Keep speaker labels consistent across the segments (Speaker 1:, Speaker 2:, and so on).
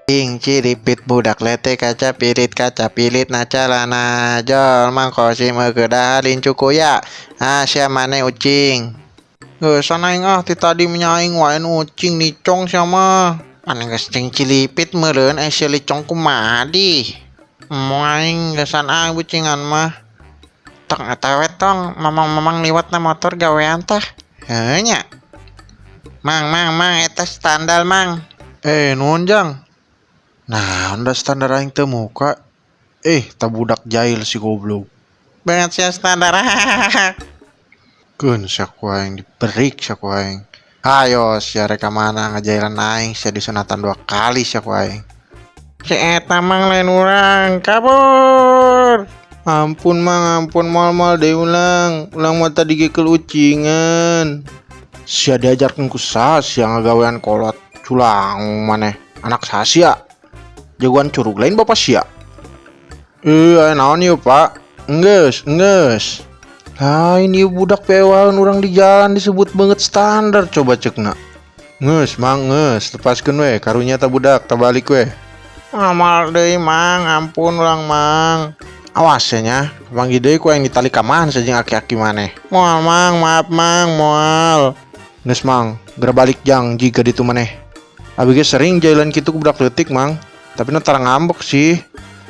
Speaker 1: Cing ciripit budak lete kaca pilit na calana jol mangkosi megeda lincukuya Asya mane ucing. Sana aing ti tadi menyaing wae nu ucing nicong sama. Pane geus cing cilipit meureun sia licong kumaha di. Moaing gesan aing bucingan mah. Tong atawe tong mamang-mamang liwat na motor gawean tah. Heuh nya. Mang eta standar mang. Nuhun jang. Nah, anda standar aing teu muka. Tabudak jahil si goblok. Banget sia standar. Keun sak aing diperik sak aing. Hayo sia reka mana ngajailan aing sia disunatan 2 kali sak aing. Si eta mang lain urang, kabur. Ampun mang, ampun mal deui ulang mah tadi gekel ucingan. Sia diajarkeun ku saha sia ngagawean kolot. Culang maneh, anak saha sia? Jagoan curug lain bapak sia. Aya naon ieu pak? Enggeus. Lain ieu budak pewaeun urang di jalan disebut banget standar coba cekna. Ngeus mang ngeus, lepaskeun we karunya ta budak ta balik we. Amal deui mang, ampun urang mang. Awas nya, panggil deui ku aing ditali ka man sajeng aki-aki maneh. Moal mang, maaf mang, moal. Geus mang, geura balik jang jiga ditu maneh. Abi ge sering jailan kitu ku budak leutik mang. Tapi na tara ngambek sih.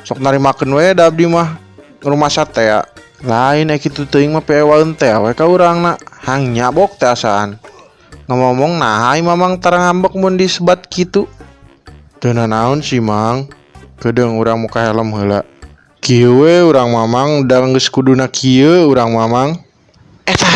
Speaker 1: Sok narimakeun we da abdi mah rumah sate ya. Lain kitu teuing mah pewaeun teh we ka urangna. Hang nyabok teh asaan. Ngomong nah ai mamang tara ngambek mun disebat kitu. Teu naon sih mang. Kedeung urang muka helm heula. Kieu we urang mamang da geus kuduna kieu urang mamang. Etah.